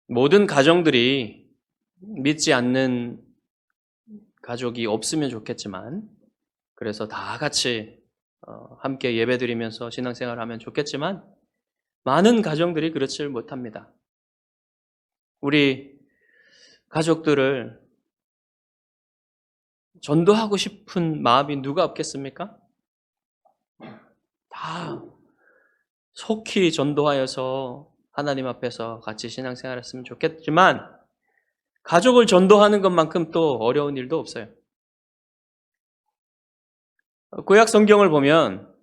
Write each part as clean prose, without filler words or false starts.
모든 가정들이 믿지 않는 가족이 없으면 좋겠지만, 그래서 다 같이 함께 예배드리면서 신앙생활을 하면 좋겠지만, 많은 가정들이 그렇지 못합니다. 우리 가족들을 전도하고 싶은 마음이 누가 없겠습니까? 다 속히 전도하여서 하나님 앞에서 같이 신앙생활을 했으면 좋겠지만, 가족을 전도하는 것만큼 또 어려운 일도 없어요. 구약 성경을 보면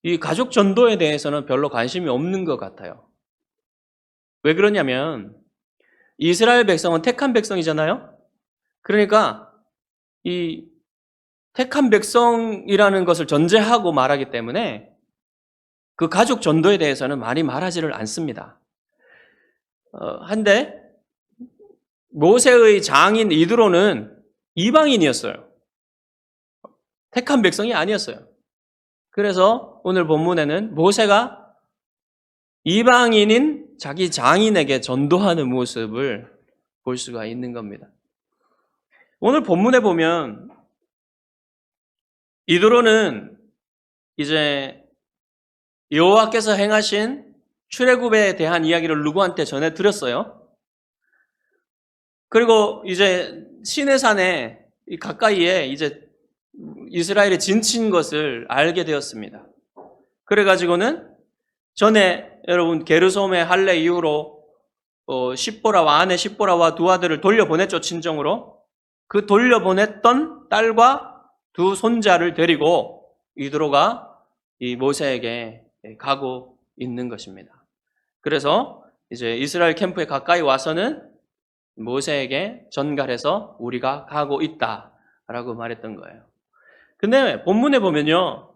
이 가족 전도에 대해서는 별로 관심이 없는 것 같아요. 왜 그러냐면 이스라엘 백성은 택한 백성이잖아요. 그러니까 이 택한 백성이라는 것을 전제하고 말하기 때문에 그 가족 전도에 대해서는 많이 말하지를 않습니다. 한데 모세의 장인 이드로는 이방인이었어요. 택한 백성이 아니었어요. 그래서 오늘 본문에는 모세가 이방인인 자기 장인에게 전도하는 모습을 볼 수가 있는 겁니다. 오늘 본문에 보면 이드로는 이제 여호와께서 행하신 출애굽에 대한 이야기를 누구한테 전해 드렸어요. 그리고 이제 시내산에 가까이에 이제 이스라엘이 진친 것을 알게 되었습니다. 그래가지고는 전에 여러분 게르솜의 할례 이후로 십보라와 아내 십보라와 두 아들을 돌려보냈죠, 친정으로. 그 돌려보냈던 딸과 두 손자를 데리고 이드로가 이 모세에게 가고 있는 것입니다. 그래서 이제 이스라엘 캠프에 가까이 와서는 모세에게 전갈해서 우리가 가고 있다라고 말했던 거예요. 근데 본문에 보면요,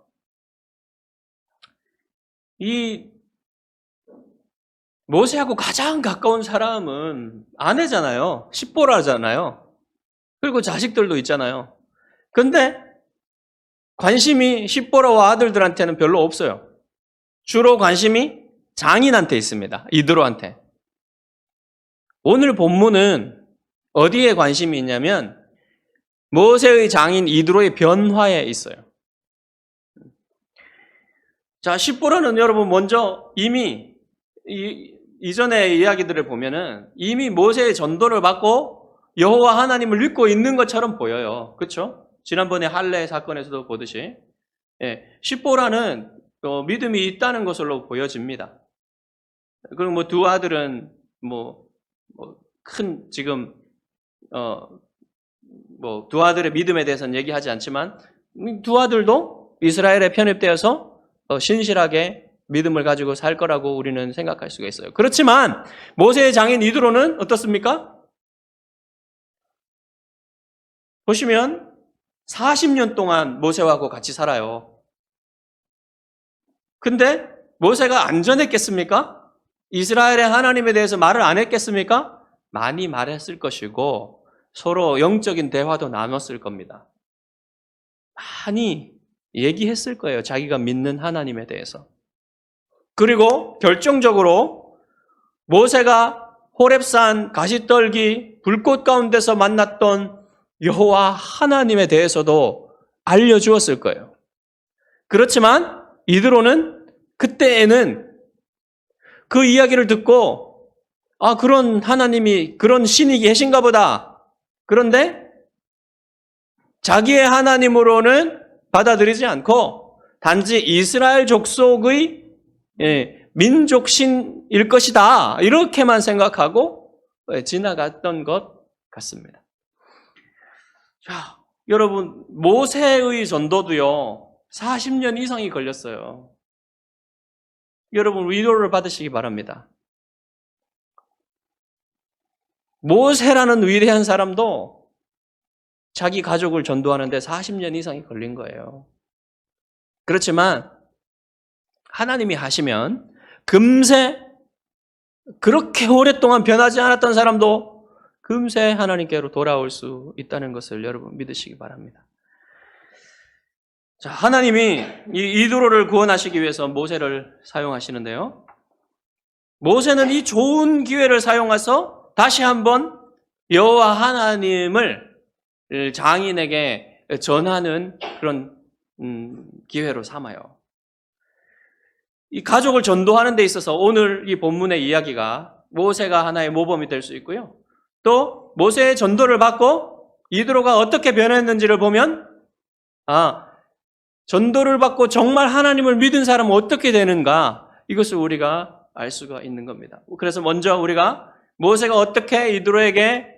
이 모세하고 가장 가까운 사람은 아내잖아요. 십보라잖아요. 그리고 자식들도 있잖아요. 근데 관심이 십보라와 아들들한테는 별로 없어요. 주로 관심이 장인한테 있습니다. 이드로한테. 오늘 본문은 어디에 관심이 있냐면 모세의 장인 이드로의 변화에 있어요. 자, 십보라는 여러분 먼저 이미 이전의 이야기들을 보면은 이미 모세의 전도를 받고 여호와 하나님을 믿고 있는 것처럼 보여요. 그렇죠? 지난번에 할례 사건에서도 보듯이 십보라는 믿음이 있다는 것으로 보여집니다. 그리고 뭐 두 아들은 큰 지금 두 아들의 믿음에 대해서는 얘기하지 않지만 두 아들도 이스라엘에 편입되어서 신실하게 믿음을 가지고 살 거라고 우리는 생각할 수가 있어요. 그렇지만 모세의 장인 이드로는 어떻습니까? 보시면 40년 동안 모세하고 같이 살아요. 근데 모세가 안전했겠습니까? 이스라엘의 하나님에 대해서 말을 안 했겠습니까? 많이 말했을 것이고 서로 영적인 대화도 나눴을 겁니다. 많이 얘기했을 거예요. 자기가 믿는 하나님에 대해서. 그리고 결정적으로 모세가 호렙산 가시떨기 불꽃 가운데서 만났던 여호와 하나님에 대해서도 알려주었을 거예요. 그렇지만 이드로는 그때에는 그 이야기를 듣고 그런 하나님이 그런 신이 계신가 보다. 그런데 자기의 하나님으로는 받아들이지 않고 단지 이스라엘 족속의 민족신일 것이다. 이렇게만 생각하고 지나갔던 것 같습니다. 자, 여러분 모세의 전도도요 40년 이상이 걸렸어요. 여러분 위로를 받으시기 바랍니다. 모세라는 위대한 사람도 자기 가족을 전도하는데 40년 이상이 걸린 거예요. 그렇지만 하나님이 하시면 금세 그렇게 오랫동안 변하지 않았던 사람도 금세 하나님께로 돌아올 수 있다는 것을 여러분 믿으시기 바랍니다. 자, 하나님이 이 이드로를 구원하시기 위해서 모세를 사용하시는데요. 모세는 이 좋은 기회를 사용해서 다시 한번 여호와 하나님을 장인에게 전하는 그런 기회로 삼아요. 이 가족을 전도하는 데 있어서 오늘 이 본문의 이야기가 모세가 하나의 모범이 될 수 있고요. 또 모세의 전도를 받고 이드로가 어떻게 변했는지를 보면 전도를 받고 정말 하나님을 믿은 사람은 어떻게 되는가, 이것을 우리가 알 수가 있는 겁니다. 그래서 먼저 우리가 모세가 어떻게 이드로에게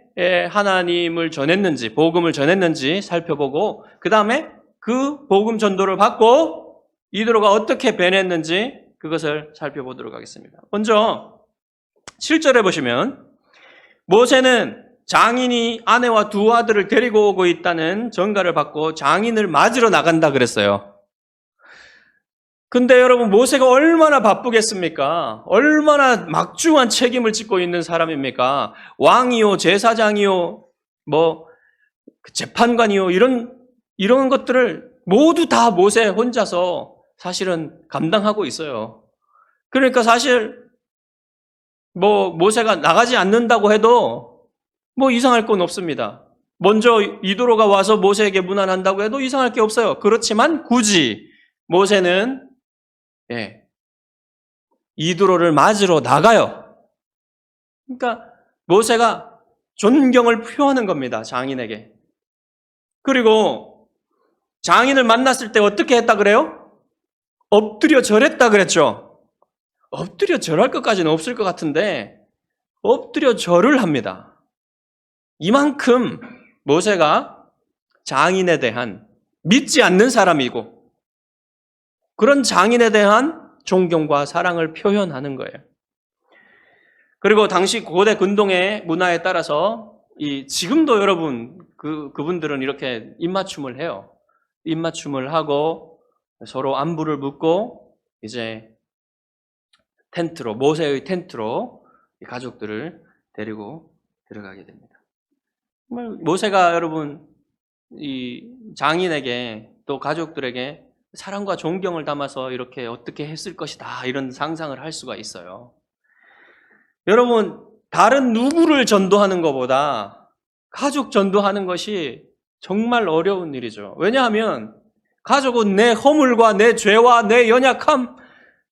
하나님을 전했는지, 복음을 전했는지 살펴보고, 그 다음에 그 복음 전도를 받고 이드로가 어떻게 변했는지 그것을 살펴보도록 하겠습니다. 먼저 7절에 보시면 모세는 장인이 아내와 두 아들을 데리고 오고 있다는 전가를 받고 장인을 맞으러 나간다 그랬어요. 근데 여러분, 모세가 얼마나 바쁘겠습니까? 얼마나 막중한 책임을 짓고 있는 사람입니까? 왕이요, 제사장이요, 재판관이요, 이런 것들을 모두 다 모세 혼자서 사실은 감당하고 있어요. 그러니까 사실 모세가 나가지 않는다고 해도 이상할 건 없습니다. 먼저 이드로가 와서 모세에게 문안한다고 해도 이상할 게 없어요. 그렇지만 굳이 모세는 이드로를 맞으러 나가요. 그러니까 모세가 존경을 표하는 겁니다, 장인에게. 그리고 장인을 만났을 때 어떻게 했다 그래요? 엎드려 절했다 그랬죠. 엎드려 절할 것까지는 없을 것 같은데 엎드려 절을 합니다. 이만큼 모세가 장인에 대한, 믿지 않는 사람이고 그런 장인에 대한 존경과 사랑을 표현하는 거예요. 그리고 당시 고대 근동의 문화에 따라서 지금도 여러분 그분들은 이렇게 입맞춤을 해요. 입맞춤을 하고 서로 안부를 묻고 이제 텐트로, 모세의 텐트로 가족들을 데리고 들어가게 됩니다. 정말 모세가 여러분 이 장인에게 또 가족들에게 사랑과 존경을 담아서 이렇게 어떻게 했을 것이다, 이런 상상을 할 수가 있어요. 여러분, 다른 누구를 전도하는 것보다 가족 전도하는 것이 정말 어려운 일이죠. 왜냐하면 가족은 내 허물과 내 죄와 내 연약함,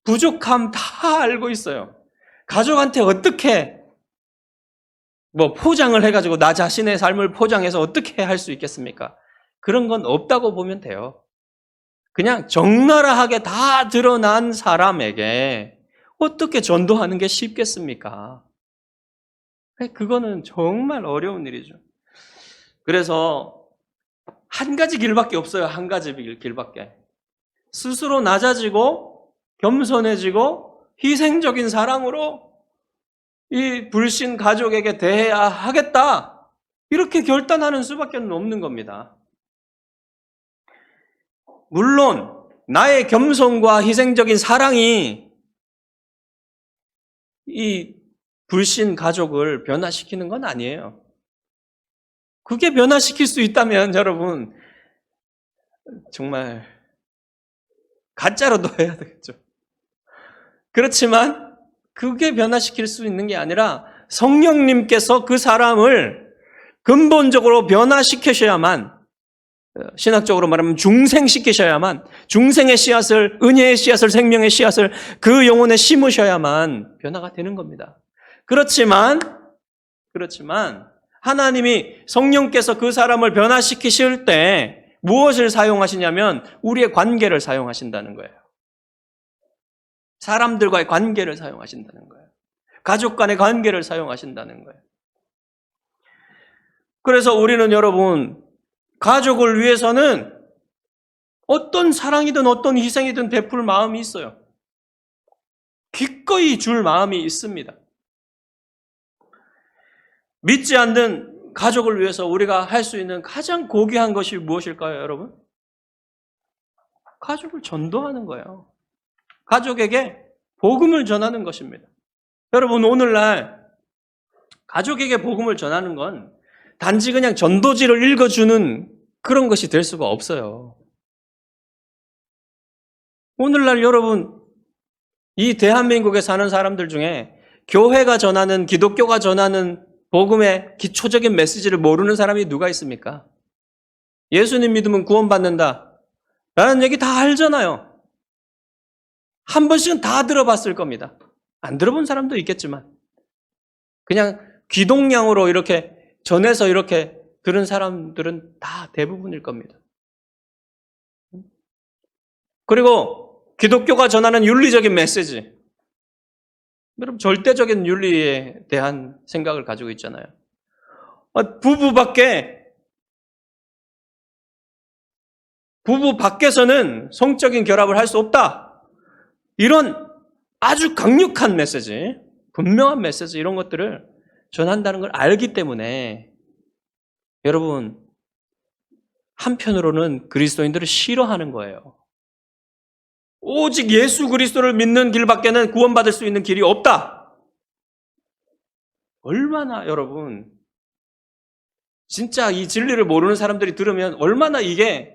부족함 다 알고 있어요. 가족한테 어떻게 포장을 해가지고 나 자신의 삶을 포장해서 어떻게 할 수 있겠습니까? 그런 건 없다고 보면 돼요. 그냥 적나라하게 다 드러난 사람에게 어떻게 전도하는 게 쉽겠습니까? 그거는 정말 어려운 일이죠. 그래서 한 가지 길밖에 없어요. 한 가지 길밖에. 스스로 낮아지고 겸손해지고 희생적인 사랑으로 이 불신 가족에게 대해야 하겠다, 이렇게 결단하는 수밖에 없는 겁니다. 물론 나의 겸손과 희생적인 사랑이 이 불신 가족을 변화시키는 건 아니에요. 그게 변화시킬 수 있다면 여러분 정말 가짜로도 해야 되겠죠. 그렇지만 그게 변화시킬 수 있는 게 아니라 성령님께서 그 사람을 근본적으로 변화시키셔야만, 신학적으로 말하면 중생시키셔야만, 중생의 씨앗을, 은혜의 씨앗을, 생명의 씨앗을 그 영혼에 심으셔야만 변화가 되는 겁니다. 그렇지만 하나님이, 성령께서 그 사람을 변화시키실 때 무엇을 사용하시냐면 우리의 관계를 사용하신다는 거예요. 사람들과의 관계를 사용하신다는 거예요. 가족 간의 관계를 사용하신다는 거예요. 그래서 우리는 여러분, 가족을 위해서는 어떤 사랑이든 어떤 희생이든 베풀 마음이 있어요. 기꺼이 줄 마음이 있습니다. 믿지 않는 가족을 위해서 우리가 할 수 있는 가장 고귀한 것이 무엇일까요, 여러분? 가족을 전도하는 거예요. 가족에게 복음을 전하는 것입니다. 여러분, 오늘날 가족에게 복음을 전하는 건 단지 그냥 전도지를 읽어주는 그런 것이 될 수가 없어요. 오늘날 여러분, 이 대한민국에 사는 사람들 중에 교회가 전하는, 기독교가 전하는 복음의 기초적인 메시지를 모르는 사람이 누가 있습니까? 예수님 믿으면 구원받는다 라는 얘기 다 알잖아요. 한 번씩은 다 들어봤을 겁니다. 안 들어본 사람도 있겠지만 그냥 귀동냥으로 이렇게 전해서 이렇게 들은 사람들은 다 대부분일 겁니다. 그리고 기독교가 전하는 윤리적인 메시지, 여러분 절대적인 윤리에 대한 생각을 가지고 있잖아요. 부부 밖에서는 성적인 결합을 할 수 없다. 이런 아주 강력한 메시지, 분명한 메시지 이런 것들을 전한다는 걸 알기 때문에 여러분 한편으로는 그리스도인들을 싫어하는 거예요. 오직 예수 그리스도를 믿는 길밖에는 구원받을 수 있는 길이 없다. 얼마나 여러분 진짜 이 진리를 모르는 사람들이 들으면 얼마나 이게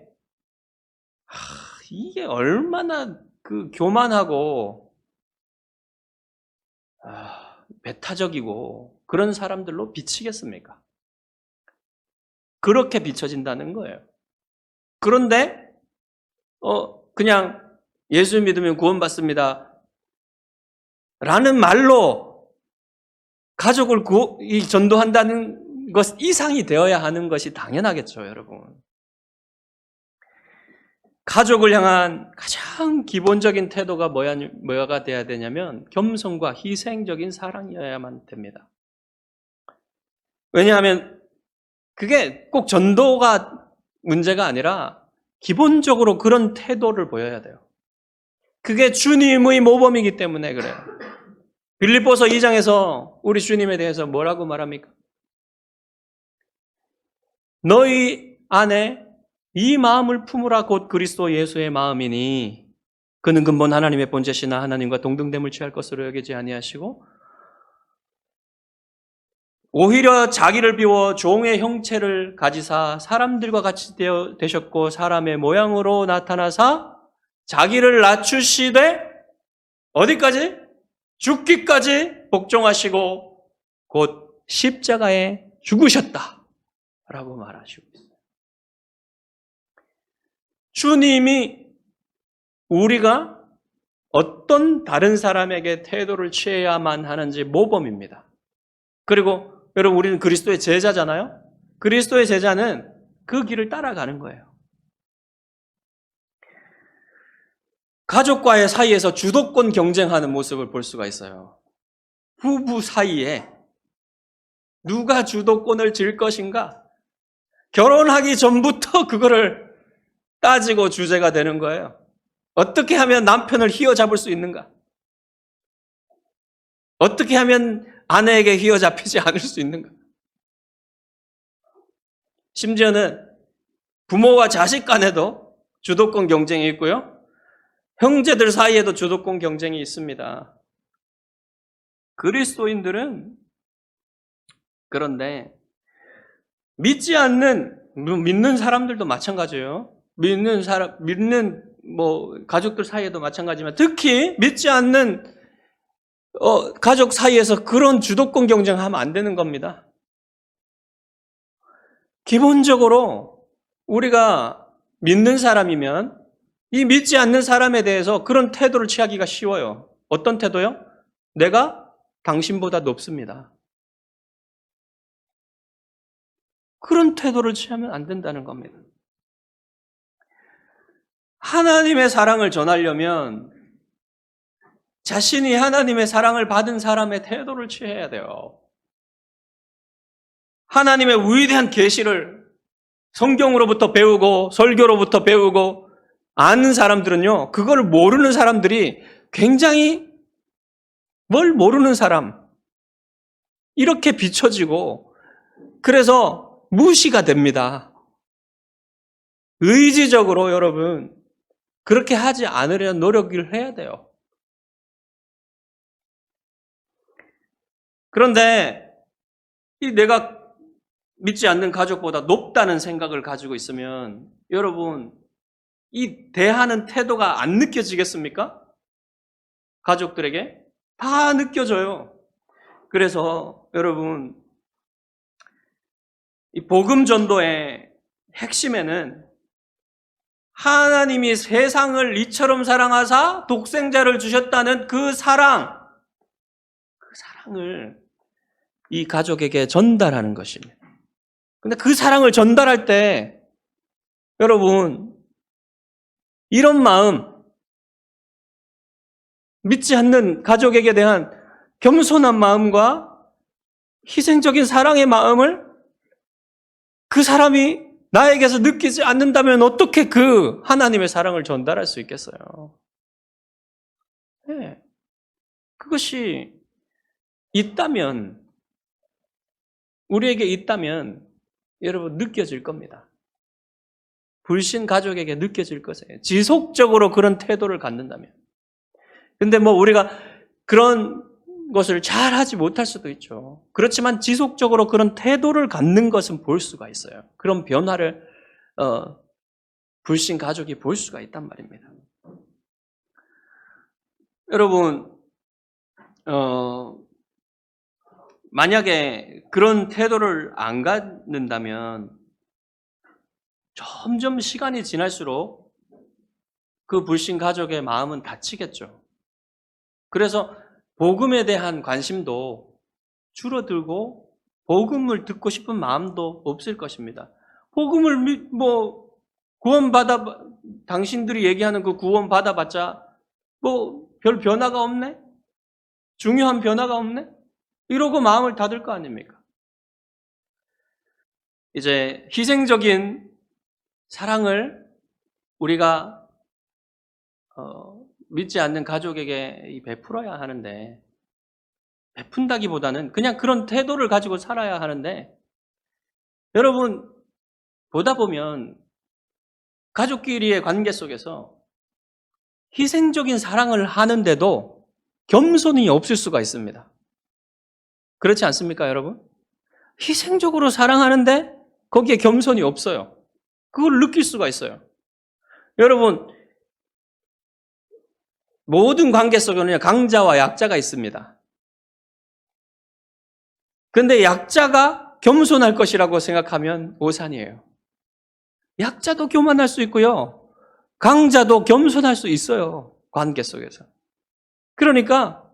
얼마나 그 교만하고 배타적이고 그런 사람들로 비치겠습니까? 그렇게 비춰진다는 거예요. 그런데 그냥 예수 믿으면 구원받습니다 라는 말로 가족을 전도한다는 것 이상이 되어야 하는 것이 당연하겠죠, 여러분. 가족을 향한 가장 기본적인 태도가 뭐가 돼야 되냐면 겸손과 희생적인 사랑이어야만 됩니다. 왜냐하면 그게 꼭 전도가 문제가 아니라 기본적으로 그런 태도를 보여야 돼요. 그게 주님의 모범이기 때문에 그래요. 빌립보서 2장에서 우리 주님에 대해서 뭐라고 말합니까? 너희 안에 이 마음을 품으라 곧 그리스도 예수의 마음이니 그는 근본 하나님의 본체시나 하나님과 동등됨을 취할 것으로 여기지 아니하시고 오히려 자기를 비워 종의 형체를 가지사 사람들과 같이 되셨고 사람의 모양으로 나타나사 자기를 낮추시되 어디까지? 죽기까지 복종하시고 곧 십자가에 죽으셨다 라고 말하시고 있어요. 주님이 우리가 어떤 다른 사람에게 태도를 취해야만 하는지 모범입니다. 그리고 여러분 우리는 그리스도의 제자잖아요. 그리스도의 제자는 그 길을 따라가는 거예요. 가족과의 사이에서 주도권 경쟁하는 모습을 볼 수가 있어요. 부부 사이에 누가 주도권을 질 것인가? 결혼하기 전부터 그거를 따지고 주제가 되는 거예요. 어떻게 하면 남편을 휘어잡을 수 있는가? 어떻게 하면 아내에게 휘어잡히지 않을 수 있는가? 심지어는 부모와 자식 간에도 주도권 경쟁이 있고요. 형제들 사이에도 주도권 경쟁이 있습니다. 그리스도인들은 그런데 믿는 사람들도 마찬가지예요. 믿는 가족들 사이에도 마찬가지지만 특히 믿지 않는 가족 사이에서 그런 주도권 경쟁하면 안 되는 겁니다. 기본적으로 우리가 믿는 사람이면 이 믿지 않는 사람에 대해서 그런 태도를 취하기가 쉬워요. 어떤 태도요? 내가 당신보다 높습니다. 그런 태도를 취하면 안 된다는 겁니다. 하나님의 사랑을 전하려면 자신이 하나님의 사랑을 받은 사람의 태도를 취해야 돼요. 하나님의 위대한 계시를 성경으로부터 배우고 설교로부터 배우고 아는 사람들은요, 그걸 모르는 사람들이 굉장히 뭘 모르는 사람 이렇게 비춰지고 그래서 무시가 됩니다. 의지적으로 여러분 그렇게 하지 않으려는 노력을 해야 돼요. 그런데 내가 믿지 않는 가족보다 높다는 생각을 가지고 있으면 여러분 이 대하는 태도가 안 느껴지겠습니까? 가족들에게 다 느껴져요. 그래서 여러분, 이 복음 전도의 핵심에는 하나님이 세상을 이처럼 사랑하사 독생자를 주셨다는 그 사랑을 이 가족에게 전달하는 것입니다. 근데 그 사랑을 전달할 때 여러분, 이런 마음, 믿지 않는 가족에게 대한 겸손한 마음과 희생적인 사랑의 마음을 그 사람이 나에게서 느끼지 않는다면 어떻게 그 하나님의 사랑을 전달할 수 있겠어요? 네. 그것이 있다면, 우리에게 있다면 여러분 느껴질 겁니다. 불신 가족에게 느껴질 것이에요. 지속적으로 그런 태도를 갖는다면. 근데 우리가 그런 것을 잘 하지 못할 수도 있죠. 그렇지만 지속적으로 그런 태도를 갖는 것은 볼 수가 있어요. 그런 변화를 불신 가족이 볼 수가 있단 말입니다. 여러분, 만약에 그런 태도를 안 갖는다면 점점 시간이 지날수록 그 불신 가족의 마음은 다치겠죠. 그래서 복음에 대한 관심도 줄어들고 복음을 듣고 싶은 마음도 없을 것입니다. 복음을 당신들이 얘기하는 그 구원 받아봤자 별 변화가 없네? 중요한 변화가 없네? 이러고 마음을 닫을 거 아닙니까? 이제 희생적인 사랑을 우리가 믿지 않는 가족에게 베풀어야 하는데, 베푼다기보다는 그냥 그런 태도를 가지고 살아야 하는데, 여러분 보다 보면 가족끼리의 관계 속에서 희생적인 사랑을 하는데도 겸손이 없을 수가 있습니다. 그렇지 않습니까, 여러분? 희생적으로 사랑하는데 거기에 겸손이 없어요. 그걸 느낄 수가 있어요. 여러분, 모든 관계 속에는 강자와 약자가 있습니다. 근데 약자가 겸손할 것이라고 생각하면 오산이에요. 약자도 교만할 수 있고요. 강자도 겸손할 수 있어요. 관계 속에서. 그러니까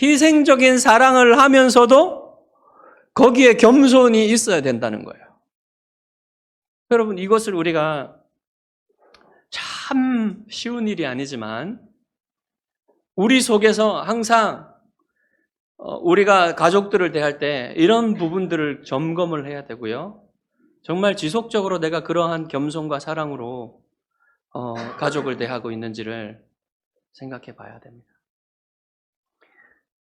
희생적인 사랑을 하면서도 거기에 겸손이 있어야 된다는 거예요. 여러분, 이것을 우리가 참 쉬운 일이 아니지만 우리 속에서 항상 우리가 가족들을 대할 때 이런 부분들을 점검을 해야 되고요. 정말 지속적으로 내가 그러한 겸손과 사랑으로 가족을 대하고 있는지를 생각해 봐야 됩니다.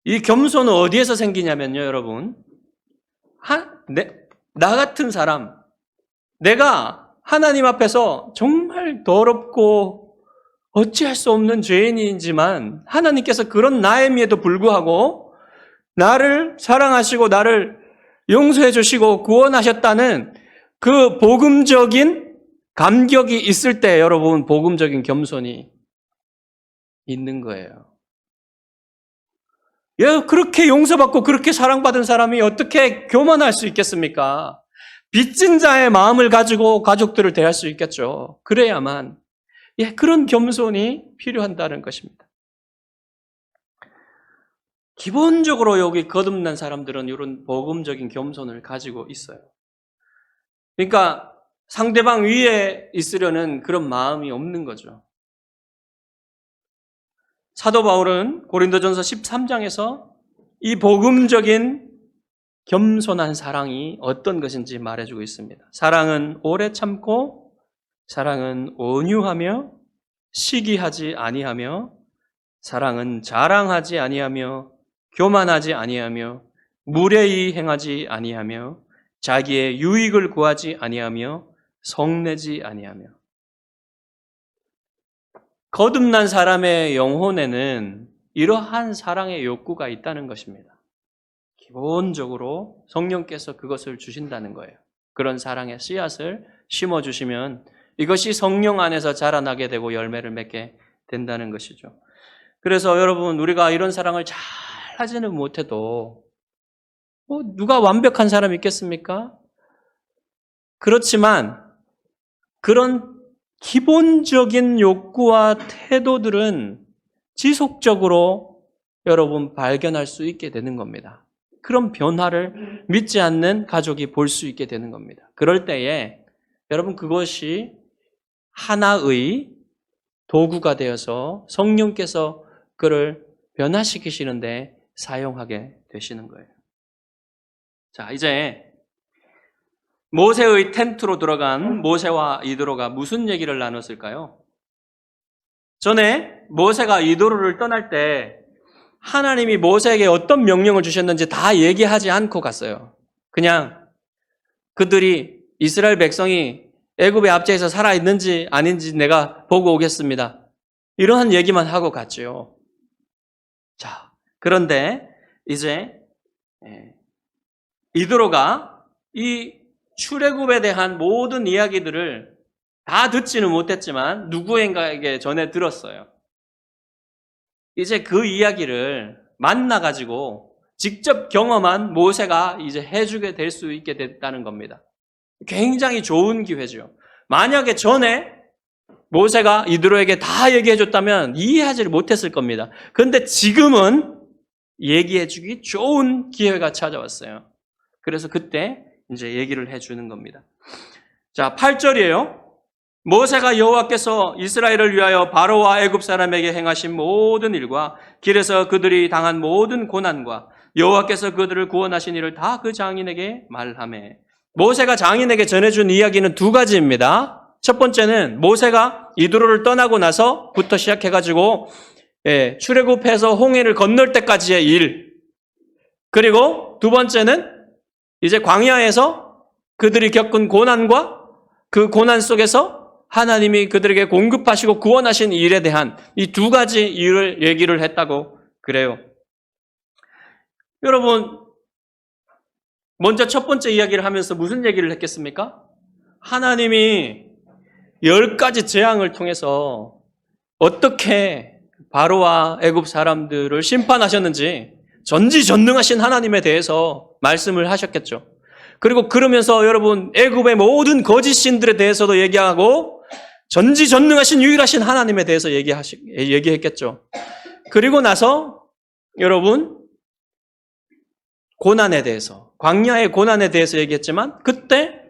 이 겸손은 어디에서 생기냐면요, 여러분. 나 같은 사람, 내가 하나님 앞에서 정말 더럽고 어찌할 수 없는 죄인이지만 하나님께서 그런 나임에도 불구하고 나를 사랑하시고 나를 용서해 주시고 구원하셨다는 그 복음적인 감격이 있을 때 여러분 복음적인 겸손이 있는 거예요. 그렇게 용서받고 그렇게 사랑받은 사람이 어떻게 교만할 수 있겠습니까? 빚진 자의 마음을 가지고 가족들을 대할 수 있겠죠. 그래야만 그런 겸손이 필요한다는 것입니다. 기본적으로 여기 거듭난 사람들은 이런 복음적인 겸손을 가지고 있어요. 그러니까 상대방 위에 있으려는 그런 마음이 없는 거죠. 사도 바울은 고린도전서 13장에서 이 복음적인 겸손한 사랑이 어떤 것인지 말해주고 있습니다. 사랑은 오래 참고, 사랑은 온유하며, 시기하지 아니하며, 사랑은 자랑하지 아니하며, 교만하지 아니하며, 무례히 행하지 아니하며, 자기의 유익을 구하지 아니하며, 성내지 아니하며. 거듭난 사람의 영혼에는 이러한 사랑의 욕구가 있다는 것입니다. 기본적으로 성령께서 그것을 주신다는 거예요. 그런 사랑의 씨앗을 심어주시면 이것이 성령 안에서 자라나게 되고 열매를 맺게 된다는 것이죠. 그래서 여러분, 우리가 이런 사랑을 잘 하지는 못해도 누가 완벽한 사람이 있겠습니까? 그렇지만 그런 기본적인 욕구와 태도들은 지속적으로 여러분 발견할 수 있게 되는 겁니다. 그런 변화를 믿지 않는 가족이 볼 수 있게 되는 겁니다. 그럴 때에 여러분 그것이 하나의 도구가 되어서 성령께서 그를 변화시키시는데 사용하게 되시는 거예요. 자, 이제 모세의 텐트로 들어간 모세와 이드로가 무슨 얘기를 나눴을까요? 전에 모세가 이드로를 떠날 때 하나님이 모세에게 어떤 명령을 주셨는지 다 얘기하지 않고 갔어요. 그냥 그들이 이스라엘 백성이 애굽의 압제에서 살아있는지 아닌지 내가 보고 오겠습니다. 이러한 얘기만 하고 갔죠. 자, 그런데 이제 이드로가 이 출애굽에 대한 모든 이야기들을 다 듣지는 못했지만 누구인가에게 전해 들었어요. 이제 그 이야기를 만나가지고 직접 경험한 모세가 이제 해주게 될 수 있게 됐다는 겁니다. 굉장히 좋은 기회죠. 만약에 전에 모세가 이드로에게 다 얘기해줬다면 이해하지를 못했을 겁니다. 그런데 지금은 얘기해주기 좋은 기회가 찾아왔어요. 그래서 그때 이제 얘기를 해주는 겁니다. 자, 8절이에요. 모세가 여호와께서 이스라엘을 위하여 바로와 애굽 사람에게 행하신 모든 일과 길에서 그들이 당한 모든 고난과 여호와께서 그들을 구원하신 일을 다 그 장인에게 말하매. 모세가 장인에게 전해준 이야기는 두 가지입니다. 첫 번째는 모세가 이드로를 떠나고 나서부터 시작해가지고 출애굽해서 홍해를 건널 때까지의 일. 그리고 두 번째는 이제 광야에서 그들이 겪은 고난과 그 고난 속에서 하나님이 그들에게 공급하시고 구원하신 일에 대한 이 두 가지 일을 얘기를 했다고 그래요. 여러분, 먼저 첫 번째 이야기를 하면서 무슨 얘기를 했겠습니까? 하나님이 10가지 재앙을 통해서 어떻게 바로와 애굽 사람들을 심판하셨는지 전지전능하신 하나님에 대해서 말씀을 하셨겠죠. 그리고 그러면서 여러분 애굽의 모든 거짓 신들에 대해서도 얘기하고 전지전능하신 유일하신 하나님에 대해서 얘기했겠죠. 그리고 나서 여러분 고난에 대해서, 광야의 고난에 대해서 얘기했지만 그때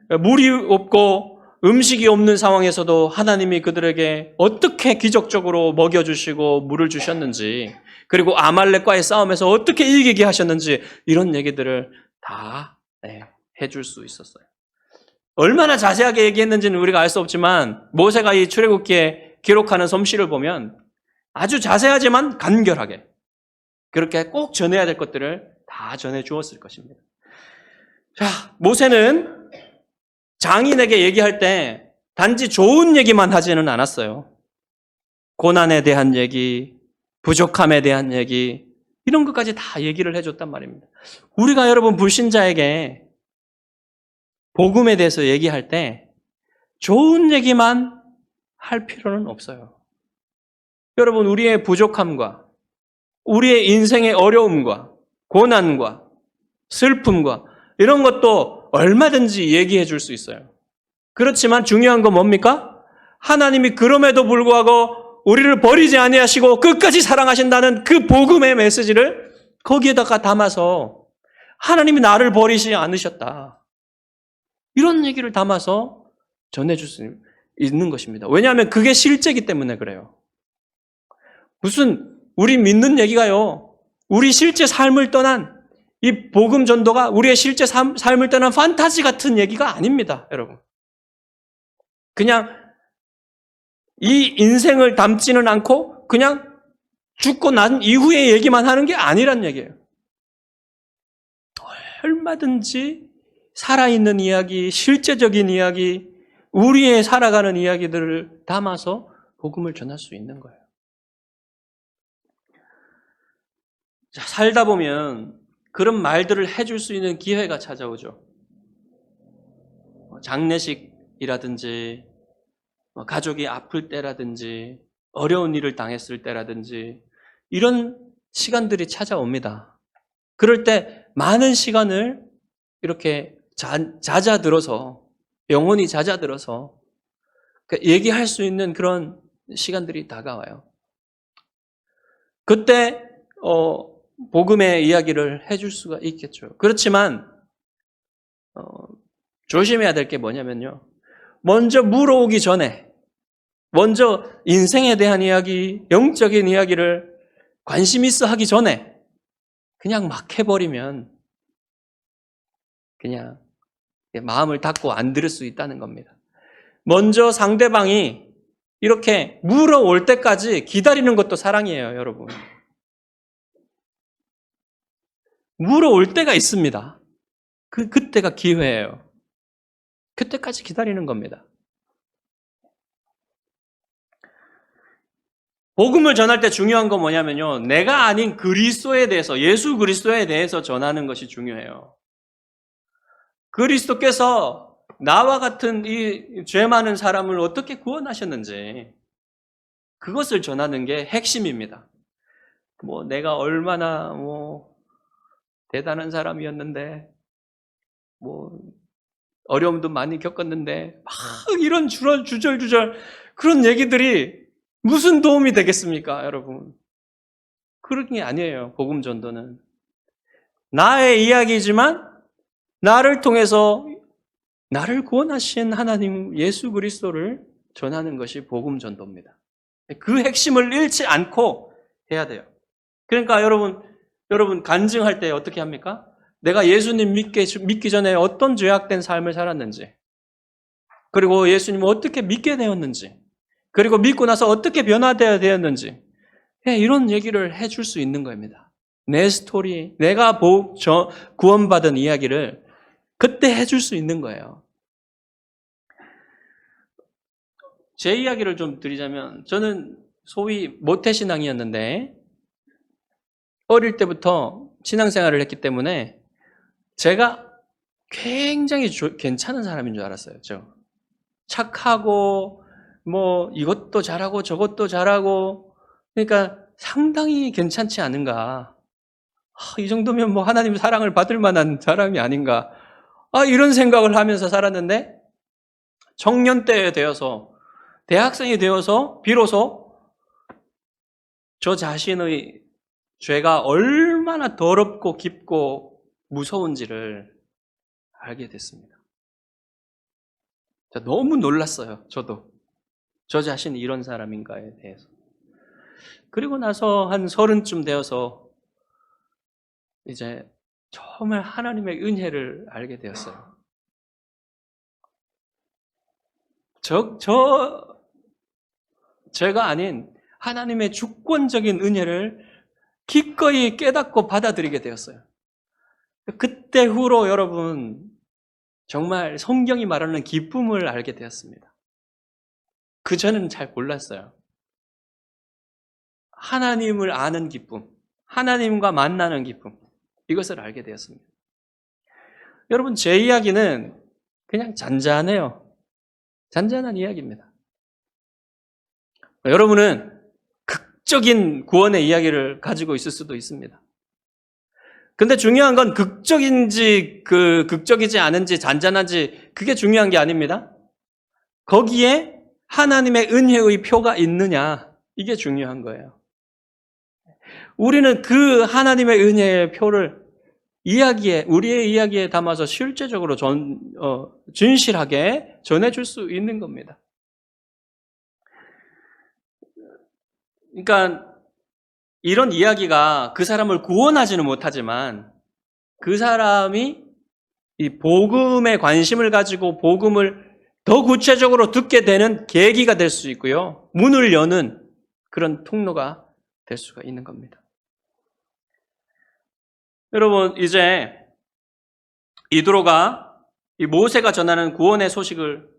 물이 없고 음식이 없는 상황에서도 하나님이 그들에게 어떻게 기적적으로 먹여주시고 물을 주셨는지, 그리고 아말렉과의 싸움에서 어떻게 이기게 하셨는지 이런 얘기들을 다 해줄 수 있었어요. 얼마나 자세하게 얘기했는지는 우리가 알 수 없지만 모세가 이 출애굽기에 기록하는 솜씨를 보면 아주 자세하지만 간결하게 그렇게 꼭 전해야 될 것들을 다 전해 주었을 것입니다. 자, 모세는 장인에게 얘기할 때 단지 좋은 얘기만 하지는 않았어요. 고난에 대한 얘기, 부족함에 대한 얘기, 이런 것까지 다 얘기를 해줬단 말입니다. 우리가 여러분 불신자에게 복음에 대해서 얘기할 때 좋은 얘기만 할 필요는 없어요. 여러분, 우리의 부족함과 우리의 인생의 어려움과 고난과 슬픔과 이런 것도 얼마든지 얘기해 줄 수 있어요. 그렇지만 중요한 건 뭡니까? 하나님이 그럼에도 불구하고 우리를 버리지 아니하시고 끝까지 사랑하신다는 그 복음의 메시지를 거기에다가 담아서 하나님이 나를 버리지 않으셨다. 이런 얘기를 담아서 전해줄 수 있는 것입니다. 왜냐하면 그게 실제이기 때문에 그래요. 무슨 우리 믿는 얘기가요. 우리 실제 삶을 떠난 이 복음 전도가 우리의 실제 삶을 떠난 판타지 같은 얘기가 아닙니다, 여러분. 그냥 이 인생을 담지는 않고 그냥 죽고 난 이후의 얘기만 하는 게 아니란 얘기예요. 얼마든지 살아있는 이야기, 실제적인 이야기, 우리의 살아가는 이야기들을 담아서 복음을 전할 수 있는 거예요. 자, 살다 보면 그런 말들을 해줄 수 있는 기회가 찾아오죠. 장례식이라든지, 가족이 아플 때라든지, 어려운 일을 당했을 때라든지, 이런 시간들이 찾아옵니다. 그럴 때 많은 시간을 이렇게 잦아들어서, 영혼이 잦아들어서 얘기할 수 있는 그런 시간들이 다가와요. 그때 복음의 이야기를 해줄 수가 있겠죠. 그렇지만 조심해야 될 게 뭐냐면요. 먼저 물어오기 전에, 먼저 인생에 대한 이야기, 영적인 이야기를 관심 있어 하기 전에 그냥 막 해버리면 그냥 마음을 닫고 안 들을 수 있다는 겁니다. 먼저 상대방이 이렇게 물어올 때까지 기다리는 것도 사랑이에요, 여러분. 물어올 때가 있습니다. 그때가 기회예요. 그때까지 기다리는 겁니다. 복음을 전할 때 중요한 건 뭐냐면요. 내가 아닌 그리스도에 대해서, 예수 그리스도에 대해서 전하는 것이 중요해요. 그리스도께서 나와 같은 이 죄 많은 사람을 어떻게 구원하셨는지 그것을 전하는 게 핵심입니다. 내가 얼마나 대단한 사람이었는데 어려움도 많이 겪었는데 막 이런 주절주절 그런 얘기들이 무슨 도움이 되겠습니까, 여러분? 그런 게 아니에요, 복음 전도는. 나의 이야기지만 나를 통해서 나를 구원하신 하나님 예수 그리스도를 전하는 것이 복음 전도입니다. 그 핵심을 잃지 않고 해야 돼요. 그러니까 여러분 간증할 때 어떻게 합니까? 내가 예수님 믿기 전에 어떤 죄악된 삶을 살았는지, 그리고 예수님을 어떻게 믿게 되었는지, 그리고 믿고 나서 어떻게 변화되어야 되었는지, 이런 얘기를 해줄 수 있는 겁니다. 내 스토리, 내가 구원받은 이야기를 그때 해줄 수 있는 거예요. 제 이야기를 좀 드리자면, 저는 소위 모태신앙이었는데 어릴 때부터 신앙생활을 했기 때문에 제가 굉장히 괜찮은 사람인 줄 알았어요. 착하고 이것도 잘하고 저것도 잘하고, 그러니까 상당히 괜찮지 않은가. 이 정도면 하나님 사랑을 받을 만한 사람이 아닌가. 이런 생각을 하면서 살았는데 청년 때에 되어서, 대학생이 되어서 비로소 저 자신의 죄가 얼마나 더럽고 깊고 무서운지를 알게 됐습니다. 너무 놀랐어요, 저도. 저 자신이 이런 사람인가에 대해서. 그리고 나서 한 30쯤 되어서 이제 정말 하나님의 은혜를 알게 되었어요. 제가 아닌 하나님의 주권적인 은혜를 기꺼이 깨닫고 받아들이게 되었어요. 그때 후로 여러분, 정말 성경이 말하는 기쁨을 알게 되었습니다. 그전에는 잘 몰랐어요. 하나님을 아는 기쁨, 하나님과 만나는 기쁨, 이것을 알게 되었습니다. 여러분, 제 이야기는 그냥 잔잔해요. 잔잔한 이야기입니다. 여러분은 극적인 구원의 이야기를 가지고 있을 수도 있습니다. 근데 중요한 건 극적이지 않은지 잔잔한지 그게 중요한 게 아닙니다. 거기에 하나님의 은혜의 표가 있느냐, 이게 중요한 거예요. 우리는 그 하나님의 은혜의 표를 우리의 이야기에 담아서 실제적으로 진실하게 전해줄 수 있는 겁니다. 그러니까 이런 이야기가 그 사람을 구원하지는 못하지만 그 사람이 이 복음에 관심을 가지고 복음을 더 구체적으로 듣게 되는 계기가 될 수 있고요. 문을 여는 그런 통로가 될 수가 있는 겁니다. 여러분, 이제 이드로가 이 모세가 전하는 구원의 소식을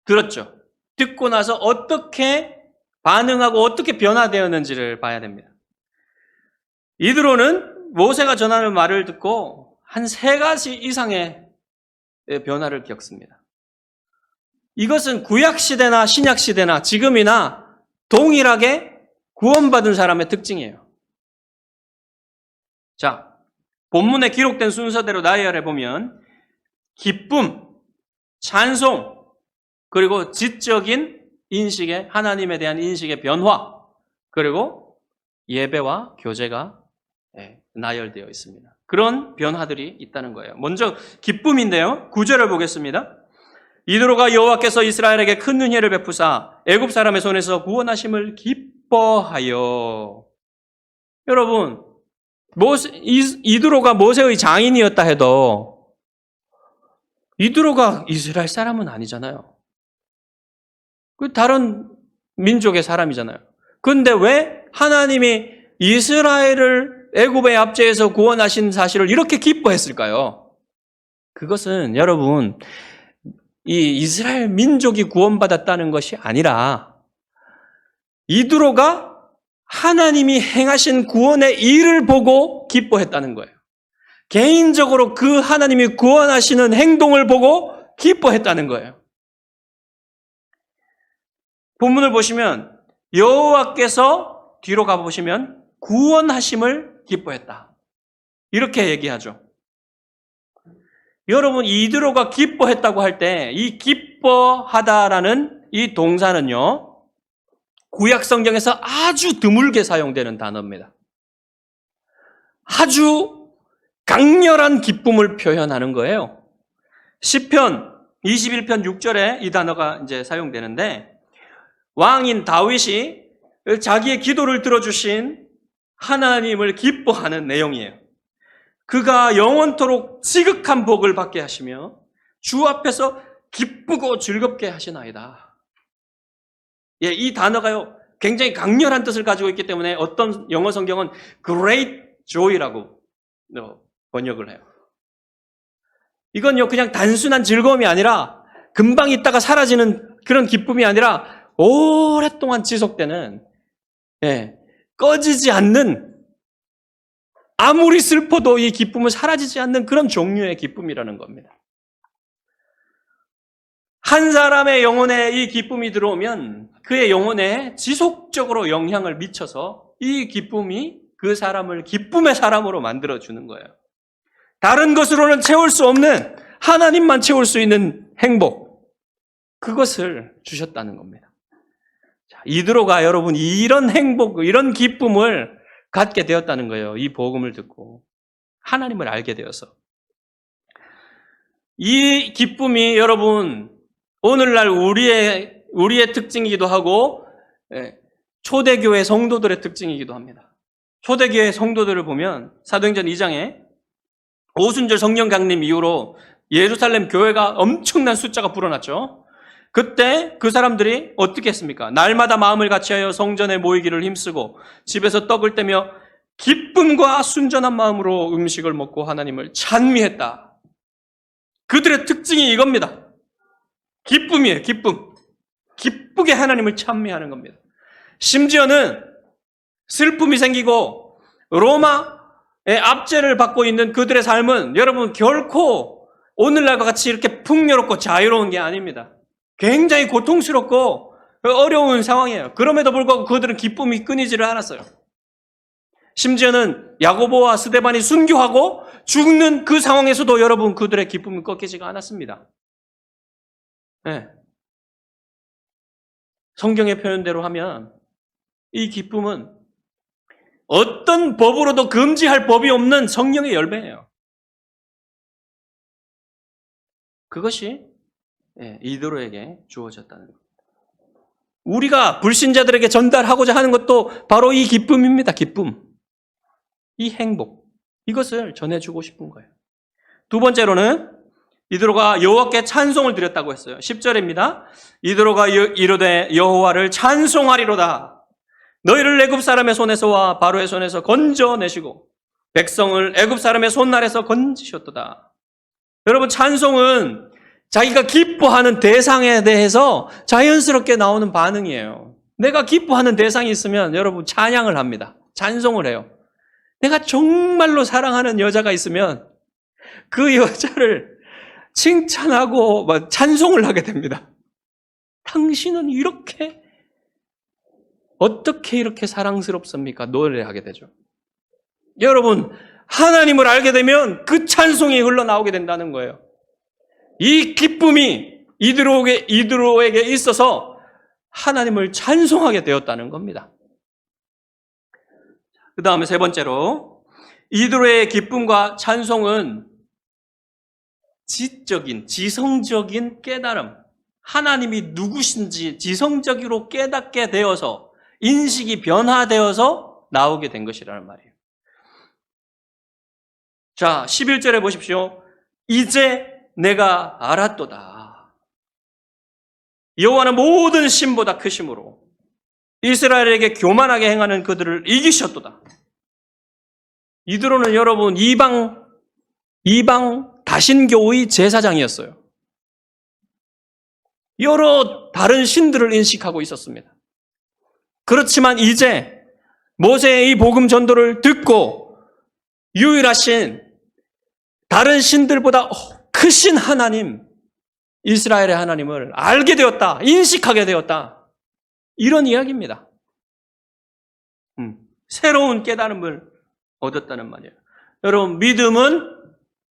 들었죠. 듣고 나서 어떻게 반응하고 어떻게 변화되었는지를 봐야 됩니다. 이드로는 모세가 전하는 말을 듣고 한 3가지 이상의 변화를 겪습니다. 이것은 구약시대나 신약시대나 지금이나 동일하게 구원받은 사람의 특징이에요. 자, 본문에 기록된 순서대로 나열해 보면 기쁨, 찬송, 그리고 지적인 인식의 하나님에 대한 인식의 변화, 그리고 예배와 교제가 나열되어 있습니다. 그런 변화들이 있다는 거예요. 먼저 기쁨인데요. 9절을 보겠습니다. 이드로가 여호와께서 이스라엘에게 큰 은혜를 베푸사 애굽 사람의 손에서 구원하심을 기뻐하여. 여러분, 이드로가 모세의 장인이었다 해도 이드로가 이스라엘 사람은 아니잖아요. 그 다른 민족의 사람이잖아요. 그런데 왜 하나님이 이스라엘을 애굽의 압제에서 구원하신 사실을 이렇게 기뻐했을까요? 그것은 여러분, 이 이스라엘 민족이 구원받았다는 것이 아니라 이드로가 하나님이 행하신 구원의 일을 보고 기뻐했다는 거예요. 개인적으로 그 하나님이 구원하시는 행동을 보고 기뻐했다는 거예요. 본문을 보시면 여호와께서 뒤로 가보시면 구원하심을 기뻐했다. 이렇게 얘기하죠. 여러분, 이드로가 기뻐했다고 할 때 이 기뻐하다라는 이 동사는요, 구약 성경에서 아주 드물게 사용되는 단어입니다. 아주 강렬한 기쁨을 표현하는 거예요. 시편 21편 6절에 이 단어가 이제 사용되는데, 왕인 다윗이 자기의 기도를 들어주신 하나님을 기뻐하는 내용이에요. 그가 영원토록 지극한 복을 받게 하시며 주 앞에서 기쁘고 즐겁게 하시나이다. 예, 이 단어가요, 굉장히 강렬한 뜻을 가지고 있기 때문에 어떤 영어 성경은 great joy라고 번역을 해요. 이건요, 그냥 단순한 즐거움이 아니라 금방 있다가 사라지는 그런 기쁨이 아니라 오랫동안 지속되는, 꺼지지 않는, 아무리 슬퍼도 이 기쁨은 사라지지 않는 그런 종류의 기쁨이라는 겁니다. 한 사람의 영혼에 이 기쁨이 들어오면 그의 영혼에 지속적으로 영향을 미쳐서 이 기쁨이 그 사람을 기쁨의 사람으로 만들어주는 거예요. 다른 것으로는 채울 수 없는, 하나님만 채울 수 있는 행복, 그것을 주셨다는 겁니다. 자, 이드로가 여러분 이런 행복, 이런 기쁨을 갖게 되었다는 거예요. 이 복음을 듣고 하나님을 알게 되어서. 이 기쁨이 여러분 오늘날 우리의 특징이기도 하고 초대교회 성도들의 특징이기도 합니다. 초대교회 성도들을 보면 사도행전 2장에 오순절 성령 강림 이후로 예루살렘 교회가 엄청난 숫자가 불어났죠. 그때 그 사람들이 어떻게 했습니까? 날마다 마음을 같이하여 성전에 모이기를 힘쓰고 집에서 떡을 떼며 기쁨과 순전한 마음으로 음식을 먹고 하나님을 찬미했다. 그들의 특징이 이겁니다. 기쁨이에요, 기쁨. 기쁘게 하나님을 찬미하는 겁니다. 심지어는 슬픔이 생기고 로마의 압제를 받고 있는 그들의 삶은 여러분 결코 오늘날과 같이 이렇게 풍요롭고 자유로운 게 아닙니다. 굉장히 고통스럽고 어려운 상황이에요. 그럼에도 불구하고 그들은 기쁨이 끊이지를 않았어요. 심지어는 야고보와 스데반이 순교하고 죽는 그 상황에서도 여러분 그들의 기쁨이 꺾이지가 않았습니다. 네. 성경의 표현대로 하면 이 기쁨은 어떤 법으로도 금지할 법이 없는 성령의 열매예요. 그것이 이드로에게 주어졌다는 겁니다. 우리가 불신자들에게 전달하고자 하는 것도 바로 이 기쁨입니다. 기쁨. 이 행복. 이것을 전해주고 싶은 거예요. 두 번째로는 이드로가 여호와께 찬송을 드렸다고 했어요. 10절입니다. 이드로가 이르되 여호와를 찬송하리로다. 너희를 애굽 사람의 손에서와 바로의 손에서 건져내시고 백성을 애굽 사람의 손날에서 건지셨도다. 여러분, 찬송은 자기가 기뻐하는 대상에 대해서 자연스럽게 나오는 반응이에요. 내가 기뻐하는 대상이 있으면 여러분 찬양을 합니다. 찬송을 해요. 내가 정말로 사랑하는 여자가 있으면 그 여자를 칭찬하고 찬송을 하게 됩니다. 당신은 어떻게 이렇게 사랑스럽습니까? 노래하게 되죠. 여러분, 하나님을 알게 되면 그 찬송이 흘러나오게 된다는 거예요. 이 기쁨이 이드로에게 있어서 하나님을 찬송하게 되었다는 겁니다. 그 다음에 세 번째로 이드로의 기쁨과 찬송은 지성적인 깨달음, 하나님이 누구신지 지성적으로 깨닫게 되어서 인식이 변화되어서 나오게 된 것이라는 말이에요. 자, 11절에 보십시오. 이제 내가 알았도다. 여호와는 모든 신보다 크심으로 이스라엘에게 교만하게 행하는 그들을 이기셨도다. 이드로는 여러분 이방 다신교의 제사장이었어요. 여러 다른 신들을 인식하고 있었습니다. 그렇지만 이제 모세의 이 복음 전도를 듣고 유일하신 다른 신들보다 크신 하나님, 이스라엘의 하나님을 알게 되었다, 인식하게 되었다. 이런 이야기입니다. 새로운 깨달음을 얻었다는 말이에요. 여러분, 믿음은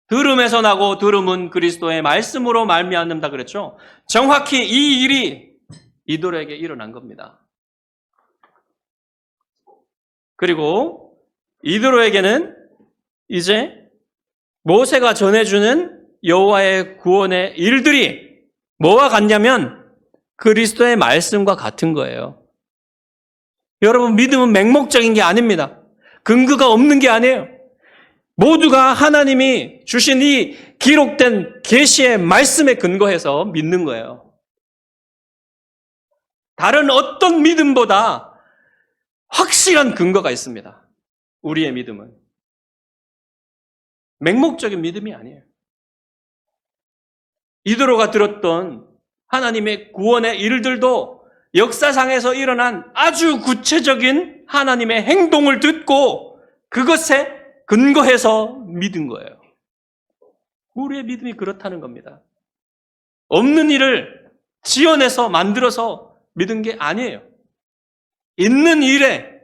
들음에서 나고 들음은 그리스도의 말씀으로 말미암는다 그랬죠. 정확히 이 일이 이드로에게 일어난 겁니다. 그리고 이드로에게는 이제 모세가 전해주는 여호와의 구원의 일들이 뭐와 같냐면 그리스도의 말씀과 같은 거예요. 여러분, 믿음은 맹목적인 게 아닙니다. 근거가 없는 게 아니에요. 모두가 하나님이 주신 이 기록된 계시의 말씀에 근거해서 믿는 거예요. 다른 어떤 믿음보다 확실한 근거가 있습니다. 우리의 믿음은. 맹목적인 믿음이 아니에요. 이드로가 들었던 하나님의 구원의 일들도 역사상에서 일어난 아주 구체적인 하나님의 행동을 듣고 그것에 근거해서 믿은 거예요. 우리의 믿음이 그렇다는 겁니다. 없는 일을 지어내서 만들어서 믿은 게 아니에요. 있는 일에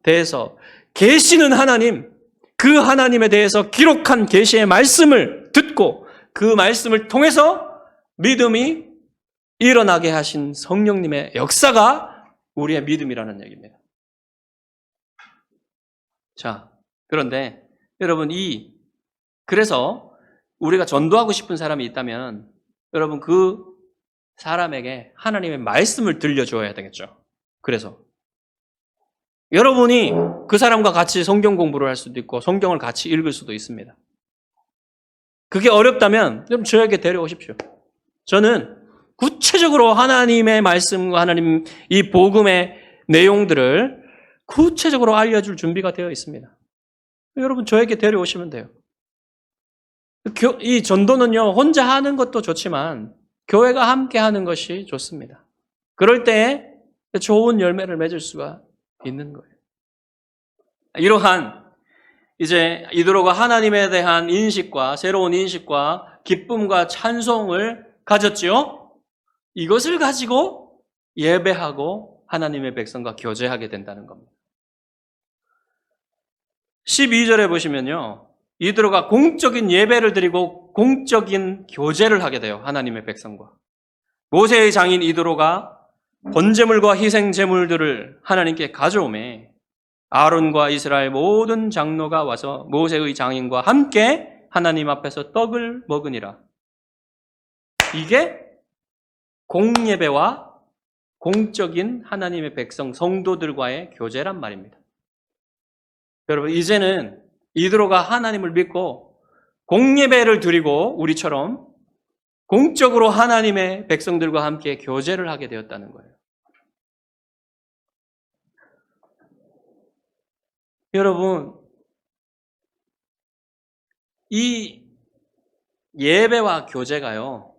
대해서 계시는 하나님, 그 하나님에 대해서 기록한 계시의 말씀을 듣고 그 말씀을 통해서 믿음이 일어나게 하신 성령님의 역사가 우리의 믿음이라는 얘기입니다. 자, 그런데 여러분 그래서 우리가 전도하고 싶은 사람이 있다면 여러분 그 사람에게 하나님의 말씀을 들려줘야 되겠죠. 그래서 여러분이 그 사람과 같이 성경 공부를 할 수도 있고 성경을 같이 읽을 수도 있습니다. 그게 어렵다면 좀 저에게 데려오십시오. 저는 구체적으로 하나님의 말씀과 하나님 이 복음의 내용들을 구체적으로 알려줄 준비가 되어 있습니다. 여러분 저에게 데려오시면 돼요. 이 전도는요, 혼자 하는 것도 좋지만 교회가 함께 하는 것이 좋습니다. 그럴 때 좋은 열매를 맺을 수가 있는 거예요. 이러한 이제 이드로가 하나님에 대한 인식과 새로운 인식과 기쁨과 찬송을 가졌지요. 이것을 가지고 예배하고 하나님의 백성과 교제하게 된다는 겁니다. 12절에 보시면요. 이드로가 공적인 예배를 드리고 공적인 교제를 하게 돼요. 하나님의 백성과. 모세의 장인 이드로가 번제물과 희생제물들을 하나님께 가져오매 아론과 이스라엘 모든 장로가 와서 모세의 장인과 함께 하나님 앞에서 떡을 먹으니라. 이게 공예배와 공적인 하나님의 백성 성도들과의 교제란 말입니다. 여러분 이제는 이드로가 하나님을 믿고 공예배를 드리고 우리처럼 공적으로 하나님의 백성들과 함께 교제를 하게 되었다는 거예요. 여러분, 이 예배와 교제가요,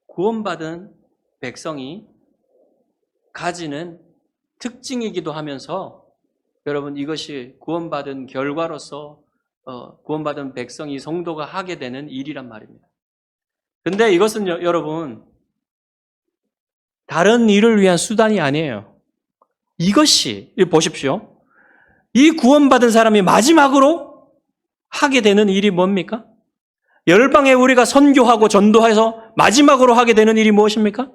구원받은 백성이 가지는 특징이기도 하면서 여러분 이것이 구원받은 결과로서 구원받은 백성이 성도가 하게 되는 일이란 말입니다. 근데 이것은 여러분 다른 일을 위한 수단이 아니에요. 이것이 보십시오. 이 구원받은 사람이 마지막으로 하게 되는 일이 뭡니까? 열방에 우리가 선교하고 전도해서 마지막으로 하게 되는 일이 무엇입니까?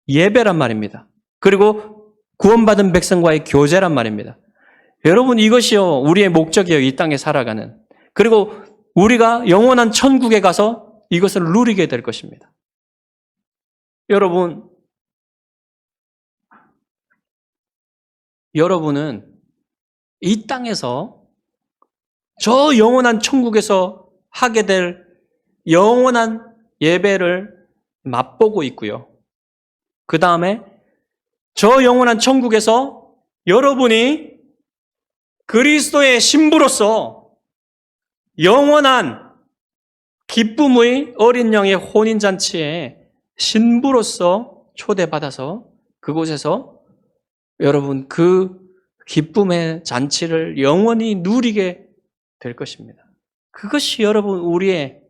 예배란 말입니다. 그리고 구원받은 백성과의 교제란 말입니다. 여러분, 이것이요 우리의 목적이에요. 이 땅에 살아가는. 그리고 우리가 영원한 천국에 가서 이것을 누리게 될 것입니다. 여러분은 이 땅에서 저 영원한 천국에서 하게 될 영원한 예배를 맛보고 있고요. 그 다음에 저 영원한 천국에서 여러분이 그리스도의 신부로서 영원한 기쁨의 어린 양의 혼인잔치에 신부로서 초대받아서 그곳에서 여러분 그 기쁨의 잔치를 영원히 누리게 될 것입니다. 그것이 여러분 우리의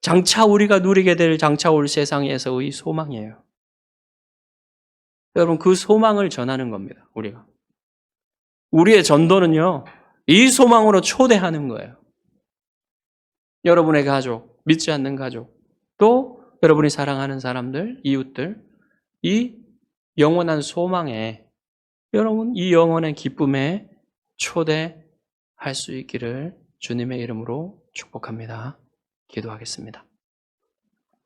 장차 우리가 누리게 될 장차 올 세상에서의 소망이에요. 여러분 그 소망을 전하는 겁니다. 우리의 전도는요 이 소망으로 초대하는 거예요. 여러분의 가족, 믿지 않는 가족, 또 여러분이 사랑하는 사람들, 이웃들, 이 영원한 소망에 여러분 이 영원한 기쁨에 초대할 수 있기를 주님의 이름으로 축복합니다. 기도하겠습니다.